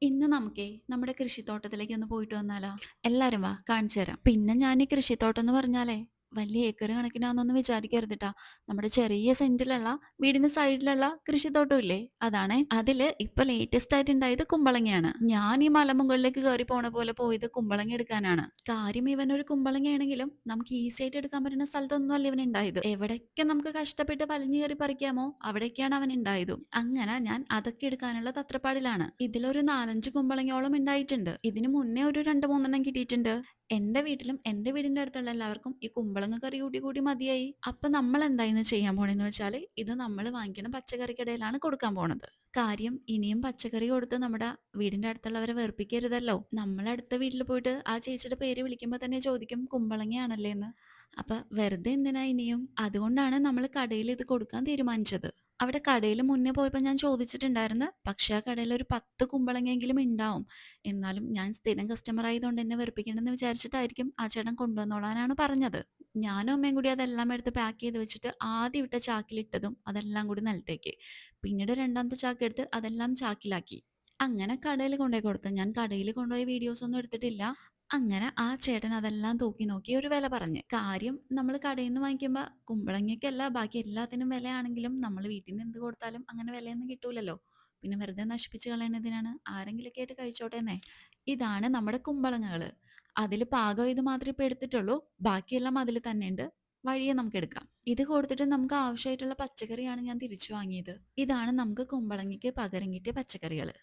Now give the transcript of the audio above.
ഇന്ന് നമുക്കേ നമ്മുടെ കൃഷിത്തോട്ടത്തിലേക്ക് ഒന്ന് പോയിട്ട് വന്നാലോ? എല്ലാരും വാ കാണിച്ചു തരാം. പിന്നെ ഞാൻ ഈ കൃഷിത്തോട്ടം എന്ന് പറഞ്ഞാലേ വലിയ ഏക്കർ കണക്കിനാന്നൊന്നും വിചാരിക്കരുതിട്ടാ. നമ്മുടെ ചെറിയ സെന്റിലുള്ള വീടിന് സൈഡിലുള്ള കൃഷിത്തോട്ടം ഇല്ലേ? അതാണേ. അതില് ഇപ്പൊ ലേറ്റസ്റ്റ് ആയിട്ട് ഉണ്ടായത് കുമ്പളങ്ങയാണ്. ഞാൻ ഈ മലമുകളിലേക്ക് കയറി പോണ പോലെ പോയത് കുമ്പളങ്ങ എടുക്കാനാണ്. കാര്യം ഇവനൊരു കുമ്പളങ്ങയാണെങ്കിലും നമുക്ക് ഈസി ആയിട്ട് എടുക്കാൻ പറ്റുന്ന സ്ഥലത്തൊന്നും അല്ല ഇവൻ ഉണ്ടായത്. എവിടൊക്കെ നമുക്ക് കഷ്ടപ്പെട്ട് വലിഞ്ഞു കയറി പറിക്കാമോ അവിടേക്കാണ് അവൻ ഉണ്ടായതും. അങ്ങനെ ഞാൻ അതൊക്കെ എടുക്കാനുള്ള തത്രപ്പാടിലാണ്. ഇതിലൊരു 4-5 കുമ്പളങ്ങയോളം ഉണ്ടായിട്ടുണ്ട്. ഇതിന് മുന്നേ ഒരു 2-3 കിട്ടിയിട്ടുണ്ട്. എന്റെ വീട്ടിലും എന്റെ വീടിന്റെ അടുത്തുള്ള എല്ലാവർക്കും ഈ കുമ്പളങ്ങ കറി കൂട്ടി കൂട്ടി മതിയായി. അപ്പൊ നമ്മൾ എന്തായിന്ന് ചെയ്യാൻ പോണെന്ന് വെച്ചാല് ഇത് നമ്മൾ വാങ്ങിക്കണ പച്ചക്കറിക്കടയിലാണ് കൊടുക്കാൻ പോണത്. കാര്യം ഇനിയും പച്ചക്കറി കൊടുത്ത് നമ്മുടെ വീടിന്റെ അടുത്തുള്ളവരെ വെറുപ്പിക്കരുതല്ലോ. നമ്മൾ അടുത്ത വീട്ടിൽ പോയിട്ട് ആ ചേച്ചിയുടെ പേര് വിളിക്കുമ്പോ തന്നെ ചോദിക്കും കുമ്പളങ്ങയാണല്ലേ എന്ന്. അപ്പൊ വെറുതെ എന്തിനാ ഇനിയും? അതുകൊണ്ടാണ് നമ്മൾ കടയിൽ ഇത് കൊടുക്കാൻ തീരുമാനിച്ചത്. അവിടെ കടയിൽ മുന്നേ പോയപ്പോ ഞാൻ ചോദിച്ചിട്ടുണ്ടായിരുന്നു. പക്ഷെ ആ കടയിൽ ഒരു 10 കുമ്പളങ്ങയെങ്കിലും ഉണ്ടാവും. എന്നാലും ഞാൻ സ്ഥിരം കസ്റ്റമർ ആയതുകൊണ്ട് എന്നെ വെറുപ്പിക്കണ്ടെന്ന് വിചാരിച്ചിട്ടായിരിക്കും ആ ചേട്ടൻ കൊണ്ടുവന്നോളാനാണ് പറഞ്ഞത്. ഞാനും അമ്മയും കൂടി അതെല്ലാം എടുത്ത് പാക്ക് ചെയ്ത് വെച്ചിട്ട് ആദ്യം ഇട്ട ചാക്കിലിട്ടതും അതെല്ലാം കൂടി നിലത്തേക്ക്. പിന്നീട് രണ്ടാമത്തെ ചാക്കെടുത്ത് അതെല്ലാം ചാക്കിലാക്കി. അങ്ങനെ കടയിൽ കൊണ്ടുപോയി കൊടുത്തു. ഞാൻ കടയിൽ കൊണ്ടുപോയ വീഡിയോസ് ഒന്നും എടുത്തിട്ടില്ല. അങ്ങനെ ആ ചേട്ടൻ അതെല്ലാം തൂക്കി നോക്കി ഒരു വില പറഞ്ഞ്. കാര്യം നമ്മൾ കടയിൽ നിന്ന് വാങ്ങിക്കുമ്പോ കുമ്പളങ്ങയ്ക്കല്ല ബാക്കി എല്ലാത്തിനും വിലയാണെങ്കിലും നമ്മൾ വീട്ടിൽ നിന്ന് എന്ത് കൊടുത്താലും അങ്ങനെ വിലയൊന്നും കിട്ടൂലല്ലോ. പിന്നെ വെറുതെ നശിപ്പിച്ച് കളയണതിനാണ് ആരെങ്കിലൊക്കെ ആയിട്ട് കഴിച്ചോട്ടെന്നേ. ഇതാണ് നമ്മുടെ കുമ്പളങ്ങകള്. അതില് പാകം ഇത് മാത്രമേ ഇപ്പൊ എടുത്തിട്ടുള്ളൂ. ബാക്കിയെല്ലാം അതിൽ തന്നെ ഉണ്ട്. വഴിയെ നമുക്ക് എടുക്കാം. ഇത് കൊടുത്തിട്ട് നമുക്ക് ആവശ്യമായിട്ടുള്ള പച്ചക്കറിയാണ് ഞാൻ തിരിച്ചു വാങ്ങിയത്. ഇതാണ് നമുക്ക് കുമ്പളങ്ങയ്ക്ക് പകരം കിട്ടിയ പച്ചക്കറികള്.